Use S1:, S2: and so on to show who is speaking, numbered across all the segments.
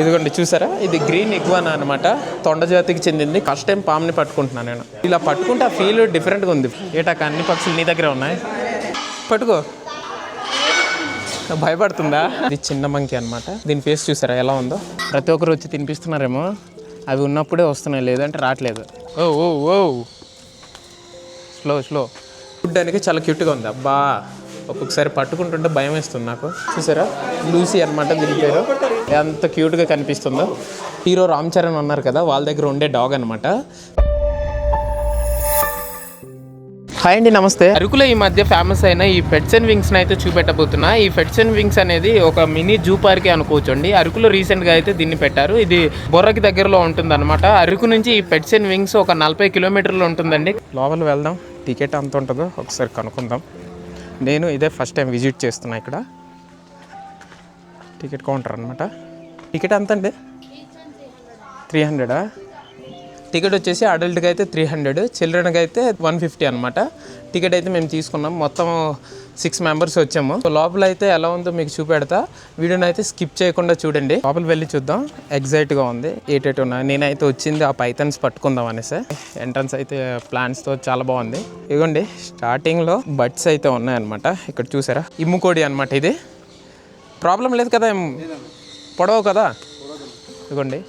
S1: ఇదిగోండి చూసారా, ఇది గ్రీన్ ఇగ్వానా అనమాట. తొండ జాతికి చెందింది. ఫస్ట్ టైం పాముని పట్టుకుంటున్నాను నేను. ఇలా పట్టుకుంటే ఆ ఫీల్ డిఫరెంట్గా ఉంది. ఏటాక అన్ని పక్షులు నీ దగ్గరే ఉన్నాయి, పట్టుకో. భయపడుతుందా? ఇది చిన్న మంకీ అనమాట. దీని ఫేస్ చూసారా ఎలా ఉందో. ప్రతి ఒక్కరు వచ్చి తినిపిస్తున్నారేమో, అవి ఉన్నప్పుడే వస్తున్నాయి, లేదంటే రావట్లేదు. ఓ ఓ ఓ స్లో స్లో. చూడ్డానికి చాలా క్యూట్గా ఉంది. అబ్బా, ఒక్కొక్కసారి పట్టుకుంటుంటే భయం వేస్తుంది నాకు. చూసారా, లూసీ అనమాట దీని పేరు. ఎంత క్యూట్గా కనిపిస్తుందో. హీరో రామ్ చరణ్ ఉన్నారు కదా, వాళ్ళ దగ్గర ఉండే డాగ్ అనమాట. హాయ్ అండి, నమస్తే. అరకులో ఈ మధ్య ఫేమస్ అయిన ఈ పెట్స్ అండ్ వింగ్స్ని అయితే చూపెట్టబోతున్నా. ఈ పెట్స్ అండ్ వింగ్స్ అనేది ఒక మినీ జూ పార్కే అనుకోవచ్చండి. అరకులో రీసెంట్గా అయితే దీన్ని పెట్టారు. ఇది బొర్రకి దగ్గరలో ఉంటుంది అనమాట. అరకు నుంచి ఈ పెట్స్ అండ్ వింగ్స్ ఒక 40 కిలోమీటర్లు ఉంటుందండి. లోపల వెళ్దాం. టికెట్ ఎంత ఉంటుందో ఒకసారి కనుక్కుందాం. నేను ఇదే ఫస్ట్ టైం విజిట్ చేస్తున్నా ఇక్కడ. టికెట్ కౌంటర్ అనమాట. టికెట్ ఎంత అండి? 300. టికెట్ వచ్చేసి అడల్ట్కి అయితే 300, చిల్డ్రన్కి అయితే 150 అనమాట. టికెట్ అయితే మేము తీసుకున్నాం. మొత్తం 6 మెంబర్స్ వచ్చాము. లోపల అయితే ఎలా ఉందో మీకు చూపెడతా. వీడియోని అయితే స్కిప్ చేయకుండా చూడండి. లోపల వెళ్ళి చూద్దాం. ఎగ్జైట్గా ఉంది. ఏటేటి ఉన్నాయి. నేనైతే వచ్చింది ఆ పైథన్స్ పట్టుకుందాం అనేసి. ఎంట్రన్స్ అయితే ప్లాంట్స్తో చాలా బాగుంది. ఇదిగోండి, స్టార్టింగ్లో బడ్స్ అయితే ఉన్నాయన్నమాట. ఇక్కడ చూసారా, ఇమ్ముకోడి అనమాట. ఇది ప్రాబ్లం లేదు కదా, పొడవు కదా. ఇదిగోండి.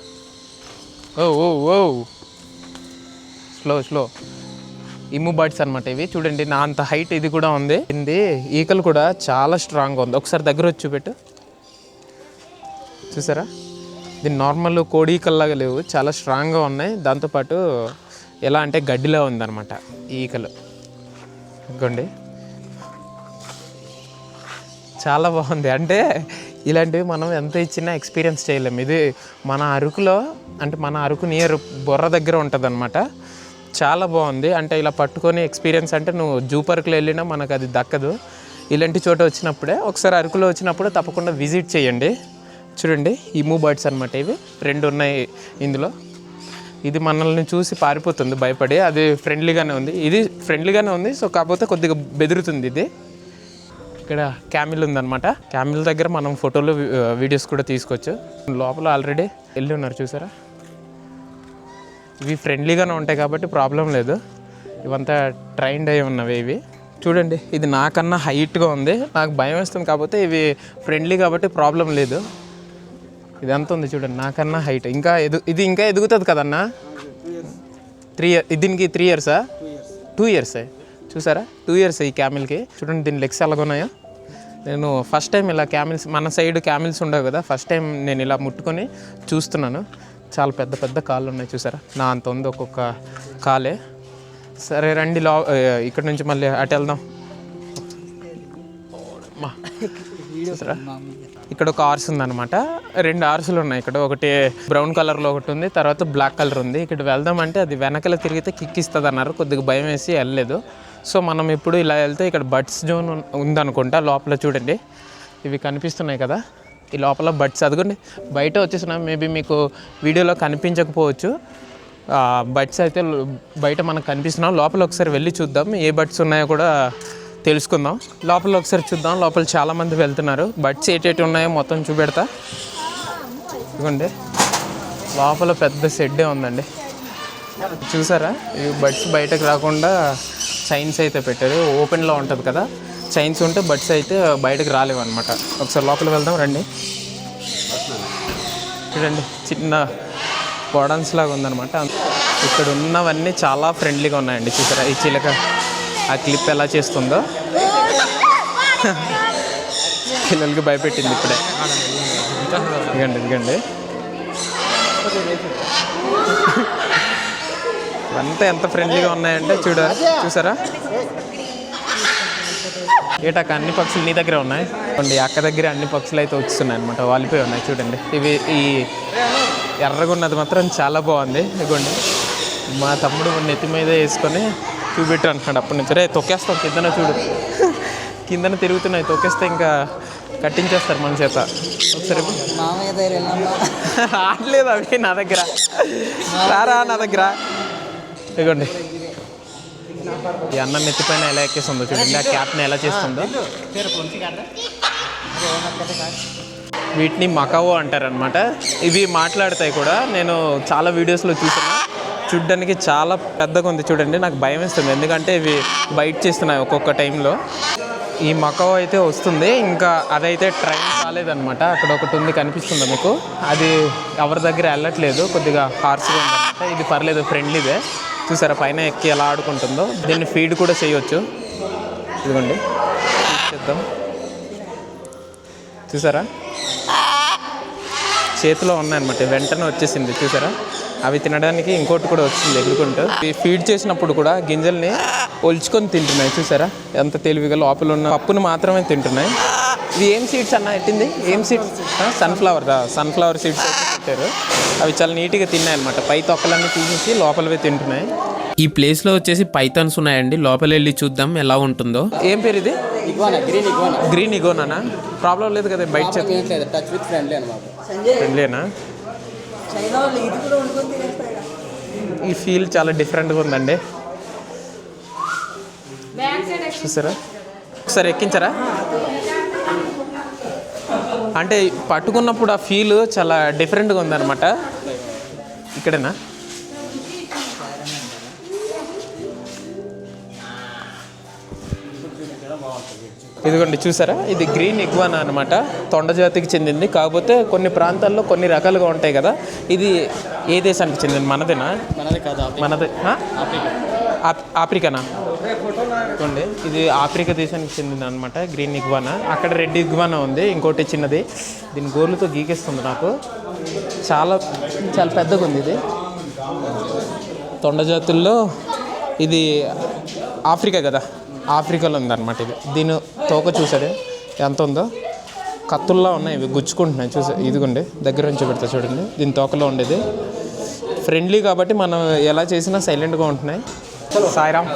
S1: ఓ ఓ ఓ స్లో స్లో. ఇమ్ము బర్డ్స్ అనమాట ఇవి. చూడండి, నా అంత హైట్ ఇది కూడా ఉంది. ఈకలు కూడా చాలా స్ట్రాంగ్గా ఉంది. ఒకసారి దగ్గర వచ్చి చూపెట్టు. చూసారా, ఇది నార్మల్ కోడి ఈకల్లాగా లేవు, చాలా స్ట్రాంగ్గా ఉన్నాయి. దాంతోపాటు ఎలా అంటే గడ్డిలా ఉందన్నమాట ఈ ఈకలు. ఇదిగోండి, చాలా బాగుంది. అంటే ఇలాంటివి మనం ఎంత ఇచ్చినా ఎక్స్పీరియన్స్ చేయలేము. ఇది మన అరకులో, అంటే మన అరకు నియర్ బొర్ర దగ్గర ఉంటుంది అనమాట. చాలా బాగుంది. అంటే ఇలా పట్టుకొని ఎక్స్పీరియన్స్ అంటే నువ్వు జూ పార్కులో వెళ్ళినా మనకు అది దక్కదు. ఇలాంటి చోట వచ్చినప్పుడే, ఒకసారి అరకులో వచ్చినప్పుడు తప్పకుండా విజిట్ చేయండి. చూడండి, ఇమ్ము బర్డ్స్ అనమాట. ఇవి 2 ఉన్నాయి ఇందులో. ఇది మనల్ని చూసి పారిపోతుంది భయపడి. అది ఫ్రెండ్లీగానే ఉంది. ఇది ఫ్రెండ్లీగానే ఉంది. సో కాకపోతే కొద్దిగా బెదురుతుంది ఇది. ఇక్కడ క్యామిల్ ఉందన్నమాట. క్యామిల్ దగ్గర మనం ఫోటోలు వీడియోస్ కూడా తీసుకోవచ్చు. లోపల ఆల్రెడీ వెళ్ళి ఉన్నారు చూసారా. ఇవి ఫ్రెండ్లీగానే ఉంటాయి కాబట్టి ప్రాబ్లం లేదు. ఇవంతా ట్రైన్డ్ అయి ఉన్నవి ఇవి. చూడండి, ఇది నాకన్నా హైట్గా ఉంది. నాకు భయం వేస్తుంది, కాకపోతే ఇవి ఫ్రెండ్లీ కాబట్టి ప్రాబ్లం లేదు. ఇది ఎంత ఉంది చూడండి, నాకన్నా హైట్. ఇంకా ఇది ఇంకా ఎదుగుతుంది కదన్నా. 3 years. దీనికి 3 years? 2 years. చూసారా, 2 years ఈ క్యామిల్కి. చూడండి దీని లెగ్స్ ఎలాగున్నాయో. నేను ఫస్ట్ టైం ఇలా క్యామిల్స్, మన సైడ్ క్యామిల్స్ ఉండవు కదా, ఫస్ట్ టైం నేను ఇలా ముట్టుకొని చూస్తున్నాను. చాలా పెద్ద పెద్ద కాళ్ళు ఉన్నాయి చూసారా. నా అంత ఉంది ఒక్కొక్క కాలే. సరే రండి, ఇక్కడ నుంచి మళ్ళీ అటు వెళ్దాం. చూసారా, ఇక్కడ ఒక ఆర్స్ ఉందన్నమాట. 2 ఆర్సులు ఉన్నాయి ఇక్కడ. ఒకటి బ్రౌన్ కలర్లో ఒకటి ఉంది, తర్వాత బ్లాక్ కలర్ ఉంది. ఇక్కడ వెళ్దామంటే అది వెనకల తిరిగితే కిక్ ఇస్తుంది అన్నారు. కొద్దిగా భయం వేసి వెళ్ళలేదు. సో మనం ఇప్పుడు ఇలా వెళ్తే ఇక్కడ బడ్స్ జోన్ ఉందనుకుంటా. లోపల చూడండి, ఇవి కనిపిస్తున్నాయి కదా, ఈ లోపల బడ్స్. అదిగోండి బయట వచ్చేసినాయి. మేబీ మీకు వీడియోలో కనిపించకపోవచ్చు. బడ్స్ అయితే బయట మనకు కనిపిస్తున్నాం. లోపల ఒకసారి వెళ్ళి చూద్దాం, ఏ బడ్స్ ఉన్నాయో కూడా తెలుసుకుందాం. లోపల ఒకసారి చూద్దాం. లోపల చాలామంది వెళ్తున్నారు. బడ్స్ ఏటేటి ఉన్నాయో మొత్తం చూపెడతా. ఇదిగోండి, లోపల పెద్ద షెడ్డే ఉందండి. చూసారా, ఈ బడ్స్ బయటకు రాకుండా చైన్స్ అయితే పెట్టారు. ఓపెన్లో ఉంటుంది కదా, చైన్స్ ఉంటే బడ్స్ అయితే బయటకు రాలేవు అనమాట. ఒకసారి లోపల వెళ్దాం రండి. చూడండి, చిన్న గోడన్స్ లాగా ఉందన్నమాట. ఇక్కడ ఉన్నవన్నీ చాలా ఫ్రెండ్లీగా ఉన్నాయండి. చూసారా, ఈ చిలక ఆ క్లిప్ ఎలా చేస్తుందో. పిల్లలకి భయపెట్టింది ఇప్పుడే. ఇదిగండి ఇవంతా ఎంత ఫ్రెండ్లీగా ఉన్నాయంటే చూసారా. ఏటాక అన్ని పక్షులు నీ దగ్గరే ఉన్నాయి. అక్క దగ్గర అన్ని పక్షులు అయితే వస్తున్నాయి అనమాట, వాలిపోయి ఉన్నాయి. చూడండి, ఇవి ఈ ఎర్రగా ఉన్నది మాత్రం చాలా బాగుంది. ఇదిగోండి, మా తమ్ముడు నెత్తి మీద వేసుకొని చూపెట్టు అంటున్నాడు అప్పటి నుంచి. రే తొక్కేస్తాం, కిందన చూడు, కిందన తిరుగుతున్నాయి. తొక్కేస్తే ఇంకా కట్టించేస్తారు మన చేత. ఒకసారి రావట్లేదు అవి నా దగ్గర. రారా నా దగ్గర. ఇదిగోండి, ఈ అన్నం నెత్తిపైన ఎలా ఎక్కేస్తుందో చూడండి. ఆ క్యాప్ని ఎలా చేస్తుందో. వీటిని మకావో అంటారనమాట. ఇవి మాట్లాడతాయి కూడా, నేను చాలా వీడియోస్లో చూసాను. చూడ్డానికి చాలా పెద్దగా ఉంది చూడండి, నాకు భయం వేస్తుంది ఎందుకంటే ఇవి బైట్ చేస్తున్నాయి ఒక్కొక్క టైంలో. ఈ మకావో అయితే వస్తుంది, ఇంకా అదైతే ట్రైన్ కాలేదనమాట. అక్కడ ఒకటి ఉంది కనిపిస్తుందా మీకు, అది ఎవరి దగ్గర వెళ్ళట్లేదు, కొద్దిగా హార్స్గా ఉందన్నమాట. ఇది పర్లేదు, ఫ్రెండ్లీదే. చూసారా పైన ఎక్కి ఎలా ఆడుకుంటుందో. దీన్ని ఫీడ్ కూడా చేయవచ్చు. ఇదిగోండి చేద్దాం, చూసారా చేతిలో ఉన్నాయన్నమాట, వెంటనే వచ్చేసింది చూసారా. అవి తినడానికి ఇంకోటి కూడా వచ్చింది ఎగురుకుంటూ. ఫీడ్ చేసినప్పుడు కూడా గింజల్ని ఒలుచుకొని తింటున్నాయి చూసారా, ఎంత తెలివిగా. లోపల ఉన్న పప్పును మాత్రమే తింటున్నాయి. ఇది ఏం సీడ్స్ అన్న ఎట్టింది, ఏం సీడ్స్? సన్ఫ్లవర్ సీడ్స్ అయితే పెట్టారు. అవి చాలా నీట్గా తిన్నాయి అనమాట. పై తొక్కలన్నీ తీసి లోపలవే తింటున్నాయి. ఈ ప్లేస్లో వచ్చేసి పైథాన్స్ ఉన్నాయండి, లోపల వెళ్ళి చూద్దాం ఎలా ఉంటుందో. ఏం పేరు ఇది? గ్రీన్ ఇగోనా? ప్రాబ్లం లేదు కదా బయట? ఫ్రెండ్లీనా? ఈ ఫీల్ చాలా డిఫరెంట్గా ఉందండి, చూసారా. ఒకసారి ఎక్కించారా? అంటే పట్టుకున్నప్పుడు ఆ ఫీల్ చాలా డిఫరెంట్గా ఉందన్నమాట. ఇక్కడేనా? ఇదిగోండి చూసారా, ఇది గ్రీన్ ఇగ్వానా అనమాట. తొండ జాతికి చెందింది, కాకపోతే కొన్ని ప్రాంతాల్లో కొన్ని రకాలుగా ఉంటాయి కదా. ఇది ఏ దేశానికి చెందింది? మనదేనా? మనదే. ఆఫ్రికానా? చూడండి, ఇది ఆఫ్రికా దేశానికి చెందింది అనమాట గ్రీన్ ఇగ్వానా. అక్కడ రెడ్ ఇగ్వానా ఉంది, ఇంకోటి చిన్నది. దీని గోర్లతో గీకేస్తుంది నాకు. చాలా చాలా పెద్దగా ఉంది ఇది. తొండ జాతుల్లో ఇది ఆఫ్రికా కదా, ఆఫ్రికాలో ఉందన్నమాట ఇది. దీని తోక చూసారే ఎంత ఉందో, కత్తుల్లా ఉన్నాయి ఇవి, గుచ్చుకుంటున్నాయి చూసా. ఇదిగోండి దగ్గర నుంచి పెడతా చూడండి, దీని తోకలో ఉండేది. ఫ్రెండ్లీ కాబట్టి మనం ఎలా చేసినా సైలెంట్గా ఉంటున్నాయి. సాయిరామ్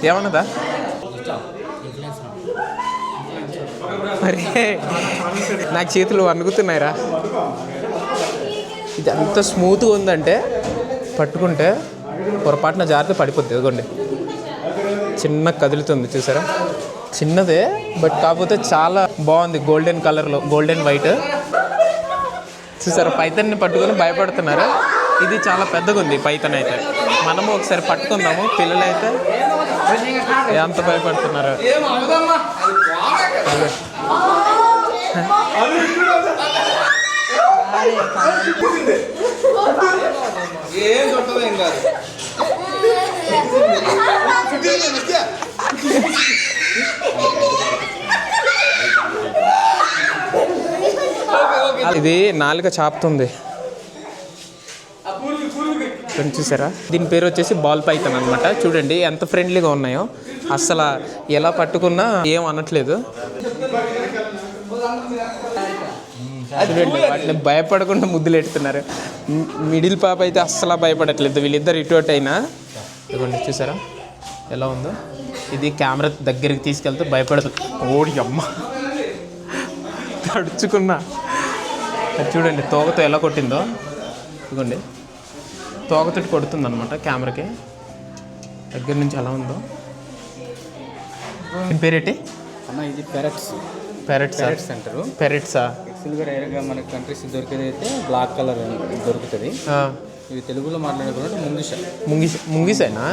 S1: ఏమన్నదా మరి? నాకు చేతులు వణుకుతున్నాయిరా. ఇది అంత స్మూత్గా ఉందంటే పట్టుకుంటే పొరపాటున జాగ్రత్త పడిపోద్ది. ఇదిగోండి చిన్న కదులుతుంది చూసారా, చిన్నదే బట్ కాకపోతే చాలా బాగుంది. గోల్డెన్ కలర్లో, గోల్డెన్ వైట్ చూసారా. పైథాన్ని పట్టుకొని భయపడుతున్నారు. ఇది చాలా పెద్దగా ఉంది పైథాన్ అయితే. మనము ఒకసారి పట్టుకుందాము, పిల్లలైతే ఎంత భయపడుతున్నారు. ఇది నాలుక చాపుతుంది చూసారా. దీని పేరు వచ్చేసి బాల్ పైథాన్ అనమాట. చూడండి ఎంత ఫ్రెండ్లీగా ఉన్నాయో, అస్సలు ఎలా పట్టుకున్నా ఏం అనట్లేదు. చూడండి వాటిని భయపడకుండా ముద్దులు ఎడుతున్నారు. మిడిల్ పాప అయితే అస్సలు భయపడట్లేదు, వీళ్ళిద్దరు ఇటు అయినా. ఇదిగోండి చూసారా ఎలా ఉందో. ఇది కెమెరా దగ్గరికి తీసుకెళ్తే భయపడుతుంది. ఓడి అమ్మ తడుచుకున్నా. చూడండి తోకతో ఎలా కొట్టిందో. ఇదిగోండి తోకతో కొడుతుంది అనమాట కెమెరాకి. దగ్గర నుంచి ఎలా ఉందో. దీని పేరేంటి
S2: అన్న? ఇది పెరట్స్.
S1: పెరట్స్ అంటారు. పెరట్సా?
S2: యాక్చువల్గా రేర్గా మనకి కంట్రీస్ దొరికేది అయితే బ్లాక్ కలర్ దొరుకుతుంది. ఇవి తెలుగులో మాట్లాడుకున్నట్టు
S1: ముంగిసేనా?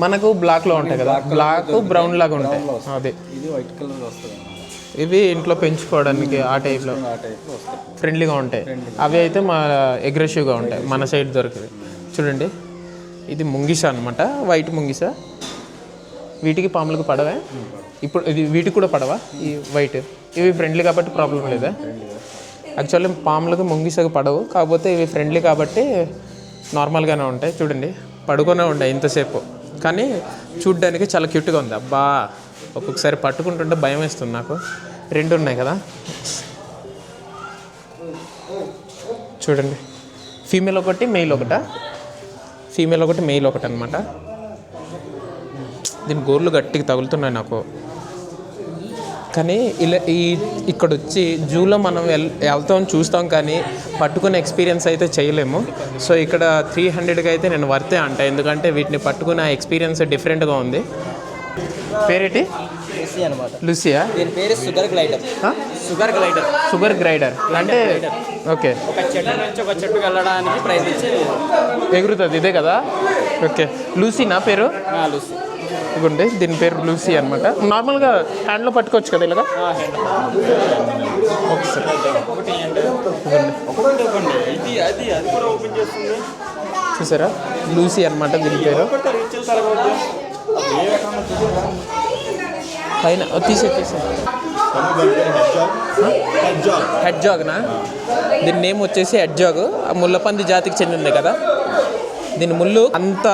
S1: మనకు బ్లాక్లో ఉంటాయి కదా, బ్లాక్ బ్రౌన్ లాగా ఉంటాయి. అదే
S2: ఇది వైట్ కలర్ వస్తుంది.
S1: ఇవి ఇంట్లో పెంచుకోవడానికి ఆ టైప్లో ఫ్రెండ్లీగా ఉంటాయి. అవి అయితే మా అగ్రెసివ్గా ఉంటాయి, మన సైడ్ దొరికేది. చూడండి ఇది ముంగిస అనమాట, వైట్ ముంగిస. వీటికి పాములకు పడవే ఇప్పుడు, ఇది వీటికి కూడా పడవా ఈ వైట్? ఇవి ఫ్రెండ్లీ కాబట్టి ప్రాబ్లం లేదా? యాక్చువల్లీ పాములకు ముంగిసకు పడవు, కాకపోతే ఇవి ఫ్రెండ్లీ కాబట్టి నార్మల్గానే ఉంటాయి. చూడండి పడుకొనే ఉంటాయి ఇంతసేపు, కానీ చూడ్డానికి చాలా క్యూట్గా ఉంది. అబ్బా ఒక్కొక్కసారి పట్టుకుంటుంటే భయం వేస్తుంది నాకు. రెండు ఉన్నాయి కదా చూడండి, ఫీమేల్ ఒకటి మెయిల్ ఒకటా? ఫీమేల్ ఒకటి మెయిల్ ఒకటి అనమాట. దీని గోర్లు గట్టిగా తగులుతున్నాయి నాకు. కానీ ఇలా ఇక్కడ వచ్చి జూలో మనం వెళ్తాం చూస్తాం, కానీ పట్టుకునే ఎక్స్పీరియన్స్ అయితే చేయలేము. సో ఇక్కడ 300కి అయితే నేను వర్తే అంట, ఎందుకంటే వీటిని పట్టుకునే ఎక్స్పీరియన్స్ డిఫరెంట్గా ఉంది. పేరేటి?
S2: లూసీ అనమాట.
S1: లూసియా?
S2: దీని పేరు sugar glider. Sugar glider.
S1: Sugar glider అంటే ఓకే.
S2: ఒక చెట్టు నుంచి ఒక చెట్టుకు వెళ్ళడానికి ప్రయత్నించి
S1: ఎగురుతుంది ఇదే కదా? ఓకే. లూసీ నా పేరు?
S2: లూసీ.
S1: ఇదిగోండి దీని పేరు లూసీ అనమాట. నార్మల్గా హ్యాండ్లో పట్టుకోవచ్చు కదా ఇలాగా? ఒకసారి చూసారా? లూసీ అనమాట దీని పేరు. పైన తీసే హెడ్ జాగ్నా? దీని నేమ్ వచ్చేసి హెడ్ జాగ్. ఆ ముళ్ళపంది జాతికి చెందింది కదా. దీని ముళ్ళు అంత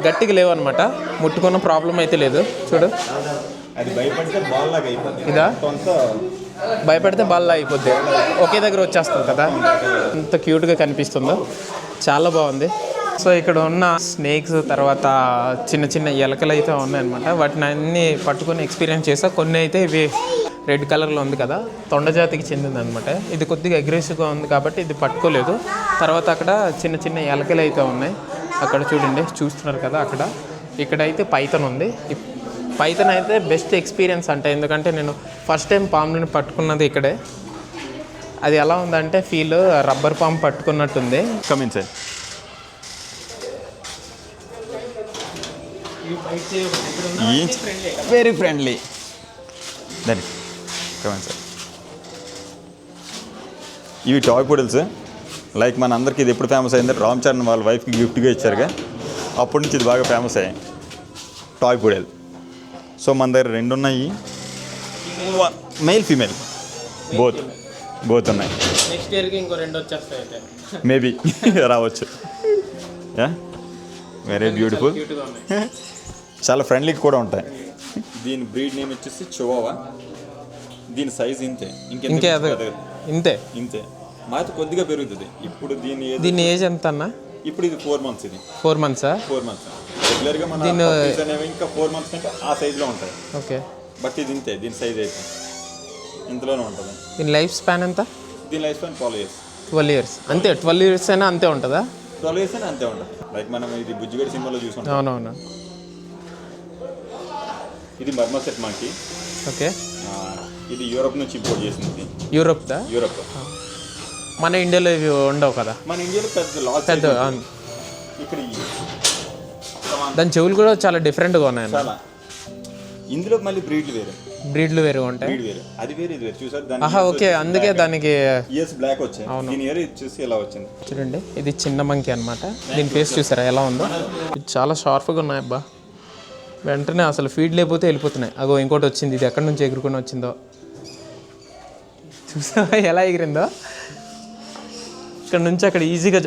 S1: గట్టిగా లేవు అనమాట. ముట్టుకున్న ప్రాబ్లం అయితే లేదు. చూడు, ఇదా భయపడితే బాల్లా అయిపోద్ది. ఒకే దగ్గర వచ్చేస్తుంది కదా. ఎంత క్యూట్గా కనిపిస్తుందో, చాలా బాగుంది. సో ఇక్కడ ఉన్న స్నేక్స్, తర్వాత చిన్న చిన్న ఎలకలు అయితే ఉన్నాయన్నమాట. వాటిని అన్నీ పట్టుకొని ఎక్స్పీరియన్స్ చేసా. కొన్ని అయితే ఇవి రెడ్ కలర్లో ఉంది కదా, తొండ జాతికి చెందిందనమాట. ఇది కొద్దిగా అగ్రెసివ్గా ఉంది కాబట్టి ఇది పట్టుకోలేదు. తర్వాత అక్కడ చిన్న చిన్న ఎలకలు అయితే ఉన్నాయి. అక్కడ చూడండి, చూస్తున్నారు కదా అక్కడ. ఇక్కడైతే పైథాన్ ఉంది. పైథాన్ అయితే బెస్ట్ ఎక్స్పీరియన్స్ అంట. ఎందుకంటే నేను ఫస్ట్ టైం పాముని పట్టుకున్నది ఇక్కడే. అది ఎలా ఉందంటే ఫీల్ రబ్బర్ పాము పట్టుకున్నట్టుంది.
S3: Come in sir. Very friendly. దాని కమిన్ సార్. ఇవి టాయ్ పూడల్స్. లైక్ మన అందరికీ ఇది ఎప్పుడు ఫేమస్ అయిందంటే రామ్ చరణ్ వాళ్ళ వైఫ్కి గిఫ్ట్గా ఇచ్చారుగా, అప్పటి నుంచి ఇది బాగా ఫేమస్ అయ్యాయి టాయ్ పూడల్. సో మన దగ్గర 2 ఉన్నాయి, మెయిల్ ఫీమేల్ బోత్ ఉన్నాయి.
S1: నెక్స్ట్ ఇయర్కి ఇంకో 2 వచ్చేస్తాయి అయితే
S3: మేబీ రావచ్చు. Very beautiful. చాలా ఫ్రెండ్లీ కూడా ఉంటాయి. దీని బ్రీడ్ నేమ్ వచ్చేసి చివావా. దీని సైజ్ ఇంతే,
S1: ఇంతే
S3: ఇంతే. మాత కొద్దిగా పెరుగుతుంది. ఇప్పుడు
S1: దీని ఏజ్ ఎంత అన్న?
S3: ఇప్పుడు ఇది 4 months. ఇది
S1: 4 months.
S3: 4 months రెగ్యులర్గా మన ఇంకా 4 months కంటే ఆ సైజులో ఉంటాయి.
S1: ఓకే.
S3: బట్ ఇది ఇంతే, దీని సైజ్ అయితే ఇంతలోనే ఉంటుంది.
S1: దీని లైఫ్ స్పాన్ ఎంత?
S3: దీని లైఫ్ స్పాన్ 12 years.
S1: 12 years అంతే. 12 years అయినా అంతే ఉంటుందా?
S3: 12 years అయినా అంతే ఉంటుంది. లైక్ మనం ఇది బుజ్జిగడి సినిమాలో చూసుకుంటాం.
S1: అవునవును.
S3: ఇది మర్మసెట్ మాకి.
S1: ఓకే.
S3: ఇది యూరోప్ నుంచి ఇంపోర్ట్ చేసింది.
S1: యూరోప్. మన ఇండియాలో ఇవి ఉండవు కదా.
S3: మన ఇండియాలో పెద్ద ఇక్కడ
S1: దాని చెవులు కూడా చాలా డిఫరెంట్గా ఉన్నాయి.
S3: చాలా. ఇందులో మళ్ళీ బ్రీడ్లు వేరే
S1: ఉంటాయి.
S3: బ్రీడ్ వేరే, అది వేరే, ఇది వేరే. చూసారు?
S1: ఓకే. అందుకే దానికి
S3: ఇయర్స్ బ్లాక్ వచ్చాయి. దీని ఇయర్ చూసి ఎలా వచ్చింది
S1: చూడండి. ఇది చిన్న మంకీ అనమాట. దీని ఫేస్ చూసారా ఎలా ఉందో? ఇది చాలా షార్ప్గా ఉన్నాయి అబ్బా. వెంటనే అసలు ఫీడ్ లేకపోతే వెళ్ళిపోతున్నాయి. అగో ఇంకోటి వచ్చింది. ఇది ఎక్కడి నుంచి ఎగురుకొని వచ్చిందో చూసావా ఎలా ఎగిరిందో? ఇక్కడ నుంచి అక్కడ ఈజీగా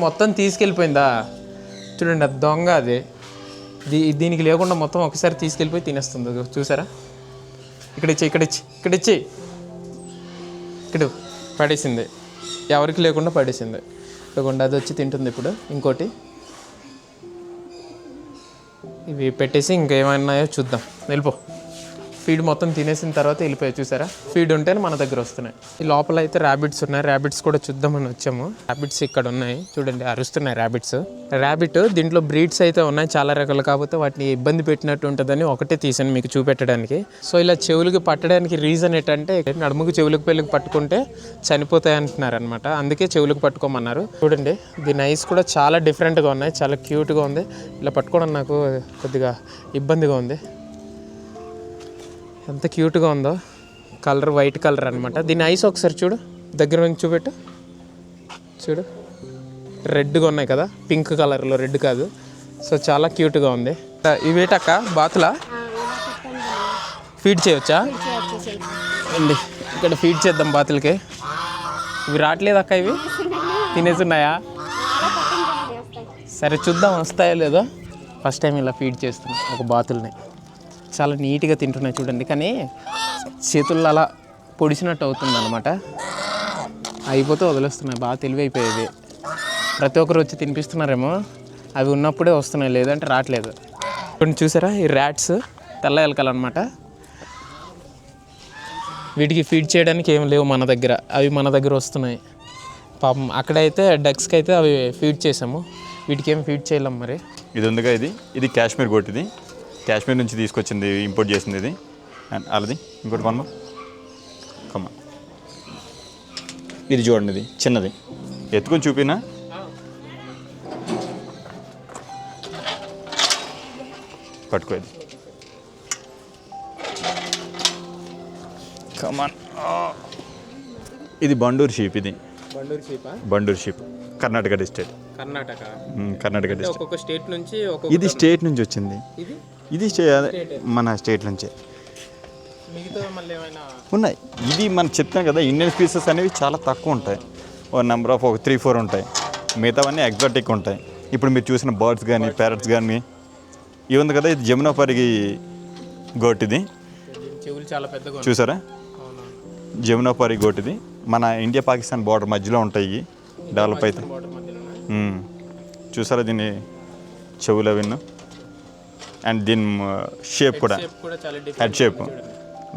S1: మొత్తం తీసుకెళ్ళిపోయిందా? చూడండి, అది దొంగ. అది దీనికి లేకుండా మొత్తం ఒకసారి తీసుకెళ్ళిపోయి తినేస్తుంది. చూసారా? ఇక్కడ పడేసింది. ఎవరికి లేకుండా పడేసింది. లేకుండా అది వచ్చి తింటుంది. ఇప్పుడు ఇంకోటి ఇవి పెట్టేసి ఇంకేమైనాయో చూద్దాం. వెళ్ళిపో. ఫీడ్ మొత్తం తినేసిన తర్వాత వెళ్ళిపోయాయి. చూసారా? ఫీడ్ ఉంటేనే మన దగ్గర వస్తున్నాయి. ఈ లోపల అయితే ర్యాబిట్స్ ఉన్నాయి. ర్యాబిట్స్ కూడా చూద్దామని వచ్చాము. ర్యాబిట్స్ ఇక్కడ ఉన్నాయి చూడండి, అరుస్తున్నాయి ర్యాబిట్స్. ర్యాబిట్ దీంట్లో బ్రీడ్స్ అయితే ఉన్నాయి చాలా రకాలు. కాకపోతే వాటిని ఇబ్బంది పెట్టినట్టు ఉంటుందని ఒకటే తీసాను మీకు చూపెట్టడానికి. సో ఇలా చెవులకి పట్టడానికి రీజన్ ఏంటంటే నడుముకు చెవులకు పెళ్ళికి పట్టుకుంటే చనిపోతాయి అంటున్నారు అనమాట. అందుకే చెవులకు పట్టుకోమన్నారు. చూడండి, దీని ఐస్ కూడా చాలా డిఫరెంట్గా ఉన్నాయి. చాలా క్యూట్గా ఉంది. ఇలా పట్టుకోవడం నాకు కొద్దిగా ఇబ్బందిగా ఉంది. ఎంత క్యూట్గా ఉందో. కలర్ వైట్ కలర్ అనమాట. దీని ఐస్ ఒకసారి చూడు, దగ్గర నుంచి చూపెట్టు. చూడు, రెడ్గా ఉన్నాయి కదా, పింక్ కలర్లో, రెడ్ కాదు. సో చాలా క్యూట్గా ఉంది. ఇవేటక్క బాతులా? ఫీడ్ చేయవచ్చా? అండి ఇక్కడ ఫీడ్ చేద్దాం బాతులకి. ఇవి రావట్లేదు అక్క, ఇవి తినేస్తున్నాయా? సరే చూద్దాం వస్తాయో లేదో. ఫస్ట్ టైం ఇలా ఫీడ్ చేస్తున్నాం ఒక బాతుల్ని. చాలా నీట్గా తింటున్నాయి చూడండి. కానీ చేతుల్లో అలా పొడిచినట్టు అవుతుంది అనమాట. అయిపోతే వదిలేస్తున్నాయి. బాగా తెలివైపోయేది. ప్రతి ఒక్కరు వచ్చి తినిపిస్తున్నారేమో. అవి ఉన్నప్పుడే వస్తున్నాయి, లేదంటే రావట్లేదు. కొన్ని చూసారా ఈ ర్యాట్స్, తెల్ల ఎలకలు అనమాట. వీటికి ఫీడ్ చేయడానికి ఏం లేవు మన దగ్గర. అవి మన దగ్గర వస్తున్నాయి పాపం. అక్కడైతే డక్స్కి అయితే అవి ఫీడ్ చేసాము. వీటికి ఏం ఫీడ్ చేయలేం మరి.
S3: ఇది ఉందిగా, ఇది కాశ్మీర్ గోట్. ఇది కాశ్మీర్ నుంచి తీసుకొచ్చింది, ఇంపోర్ట్ చేసింది ఇది. అండ్ అలాది ఇంకోటి కొమ్మ కమ్మ, ఇది చూడండి, ఇది చిన్నది, ఎత్తుకొని చూపినా. పట్టుకోది కమాన్. ఇది బండూరు షీప్, ఇది Banduru sheep, Karnataka district. Karnataka district.
S1: ఒక్కొక్క స్టేట్ నుంచి
S3: ఇది స్టేట్ నుంచి వచ్చింది, ఇది మన స్టేట్ నుంచే ఉన్నాయి. ఇది మనం చెప్తాను కదా, ఇండియన్ స్పీసెస్ అనేవి చాలా తక్కువ ఉంటాయి, ఒక నెంబర్ ఆఫ్ ఒక 3-4 ఉంటాయి, మిగతావన్నీ ఎగ్జాటిక్ ఉంటాయి. ఇప్పుడు మీరు చూసిన బర్డ్స్ కానీ ప్యారెట్స్ కానీ ఇవి ఉంది కదా, ఇది జమునాపరికి గోట్, ఇది
S1: చాలా పెద్దగా
S3: చూసారా, జమునాపరి గోట్. ఇది మన ఇండియా పాకిస్తాన్ బార్డర్ మధ్యలో ఉంటాయి, డెవలప్ అయితే. చూసారా దీని చెవులు విన్ను, అండ్ దీని షేప్ కూడా హెడ్ షేప్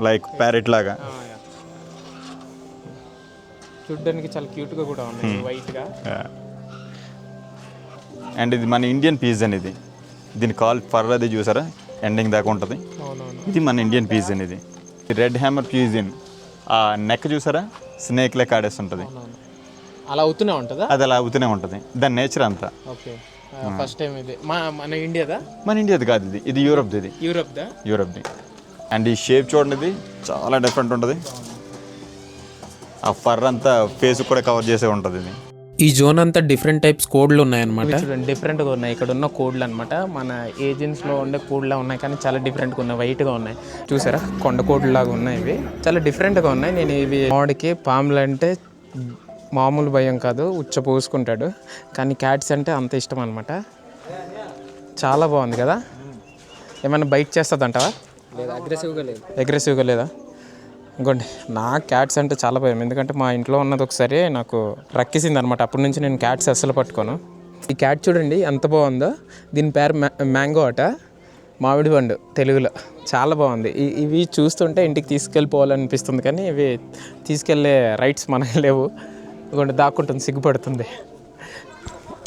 S3: లైక్ ప్యారెట్ లాగా,
S1: చూడడానికి చాలా క్యూట్గా కూడా ఉంది, వైట్గా.
S3: అండ్ ఇది మన ఇండియన్ పీజన్, ఇది దీని కాల్ ఫర్ అది చూసారా ఎండింగ్ దాకా ఉంటుంది, ఇది మన ఇండియన్ పీజన్. ఇది రెడ్ హ్యామర్ పీజన్, ఆ నెక్ చూసారా స్నేక్ లెక్క ఆడేస్తుంటుంది,
S1: అలా అవుతూనే ఉంటుందా?
S3: అది అలా అవుతూనే ఉంటుంది, దాని నేచర్ అంతా.
S1: ఓకే, ఫస్ట్ టైం ఇది మన ఇండియాదా?
S3: మన ఇండియాది కాదు, ఇది యూరోప్ది. యూరోప్ది. అండ్ ఈ షేప్ చూడండి, ఇది చాలా డిఫరెంట్ ఉంటుంది, ఆ ఫర్ అంతా ఫేస్ కూడా కవర్ చేసే ఉంటుంది. ఇది
S1: ఈ జోన్ అంతా డిఫరెంట్ టైప్స్ కోడ్లు ఉన్నాయన్నమాట, డిఫరెంట్గా ఉన్నాయి. ఇక్కడ ఉన్న కోడ్లు అనమాట మన ఏజెన్సీలో ఉండే కోడ్లా ఉన్నాయి, కానీ చాలా డిఫరెంట్గా ఉన్నాయి, వైట్గా ఉన్నాయి. చూసారా కొండ కోడ్లు లాగా ఉన్నాయి, ఇవి చాలా డిఫరెంట్గా ఉన్నాయి. నేను ఇవి మామిడికి పాములు అంటే మామూలు భయం కాదు, ఉచ్చ పోసుకుంటాడు, కానీ క్యాట్స్ అంటే అంత ఇష్టం అనమాట. చాలా బాగుంది కదా, ఏమైనా బైట్ చేస్తుంది అంటావా? అగ్రెసివ్గా లేదా? ఇంకోండి, నా క్యాట్స్ అంటే చాలా భయం, ఎందుకంటే మా ఇంట్లో ఉన్నది ఒకసారి నాకు రక్కేసింది అనమాట, అప్పటి నుంచి నేను క్యాట్స్ అస్సలు పట్టుకోను. ఈ క్యాట్ చూడండి ఎంత బాగుందో, దీని పేరు మ్యాంగో అట, మామిడి పండు తెలుగులో. చాలా బాగుంది. ఇవి చూస్తుంటే ఇంటికి తీసుకెళ్ళిపోవాలనిపిస్తుంది, కానీ ఇవి తీసుకెళ్ళే రైట్స్ మనకి లేవు. ఇంకోటి దాక్కుంటుంది, సిగ్గుపడుతుంది.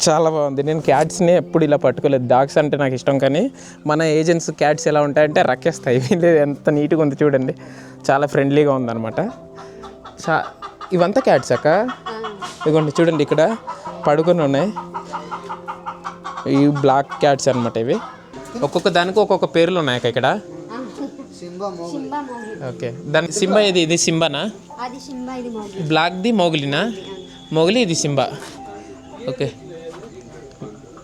S1: చాలా బాగుంది. నేను క్యాట్స్ని ఎప్పుడు ఇలా పట్టుకోలేదు, డాగ్స్ అంటే నాకు ఇష్టం, కానీ మన ఏజెంట్స్ క్యాట్స్ ఎలా ఉంటాయంటే రక్కేస్తాయి. వీళ్ళు ఎంత నీట్గా ఉంది చూడండి, చాలా ఫ్రెండ్లీగా ఉందన్నమాట. ఇవంతా క్యాట్స్ అక్క, ఇదిగోండి చూడండి ఇక్కడ పడుకొని ఉన్నాయి, ఈ బ్లాక్ క్యాట్స్ అనమాట. ఇవి ఒక్కొక్క దానికి ఒక్కొక్క పేర్లు ఉన్నాయి అక్క ఇక్కడ. ఓకే, దాని సింబా ఇది సింబానా? బ్లాక్ది మోగులినా? మోగులి, ఇది సింబా. ఓకే,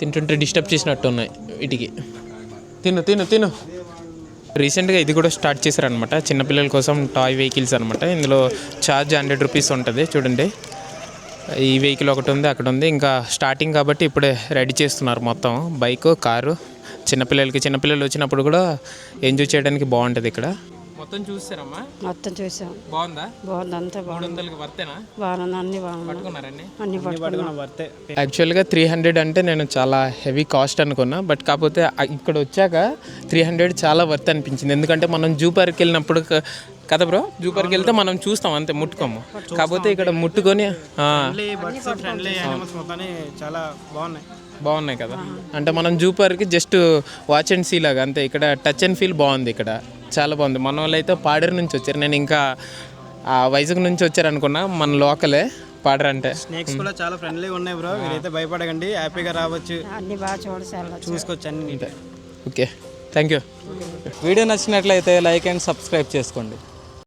S1: తింటుంటే డిస్టర్బ్ చేసినట్టు ఉన్నాయి వీటికి. తిను తిను తిను. రీసెంట్గా ఇది కూడా స్టార్ట్ చేశారనమాట, చిన్నపిల్లల కోసం టాయ్ వెహికల్స్ అనమాట. ఇందులో ఛార్జ్ 100 రూపీస్ ఉంటుంది. చూడండి, ఈ వెహికల్ ఒకటి ఉంది, అక్కడ ఉంది. ఇంకా స్టార్టింగ్ కాబట్టి ఇప్పుడే రెడీ చేస్తున్నారు మొత్తం, బైక్ కారు. చిన్నపిల్లలు వచ్చినప్పుడు కూడా ఎంజాయ్ చేయడానికి బాగుంటుంది ఇక్కడ. మొత్తం చూసారమ్మా? మొత్తం చూసాం. బాగుందా? బాగుంది, అంతా బాగుంది. 300కి వర్తేనా? బాగుంది, అన్ని పట్టుకున్నారని అన్ని పట్టుకున్నాం. వర్తే. యాక్చువల్గా 300 అంటే నేను చాలా హెవీ కాస్ట్ అనుకున్నా, బట్ కాకపోతే ఇక్కడ వచ్చాక 300 చాలా వర్త్ అనిపించింది. ఎందుకంటే మనం జూ పార్క్ వెళ్ళినప్పుడు కదా బ్రో, జూ పార్క్ వెళ్తే మనం చూస్తాం అంతే, ముట్టుకోము. కాకపోతే ఇక్కడ ముట్టుకొని చాలా బాగున్నాయి కదా. అంటే మనం zoo park just watch and see లాగా అంతే, ఇక్కడ టచ్ అండ్ ఫీల్ బాగుంది. ఇక్కడ చాలా బాగుంది. మన వాళ్ళు అయితే పాడేరు నుంచి వచ్చారు, నేను ఇంకా వైజాగ్ నుంచి వచ్చారు అనుకున్నా, మన లోకలే పాడేరు. అంటే
S4: స్నేక్స్ కూడా చాలా ఫ్రెండ్లీగా ఉన్నాయి బ్రో, మీరైతే భయపడకండి, హ్యాపీగా రావచ్చు, అన్ని బాగా చూసుకోవచ్చు అన్ని.
S1: Okay, thank you.
S4: వీడియో నచ్చినట్లయితే లైక్ అండ్ సబ్స్క్రైబ్ చేసుకోండి.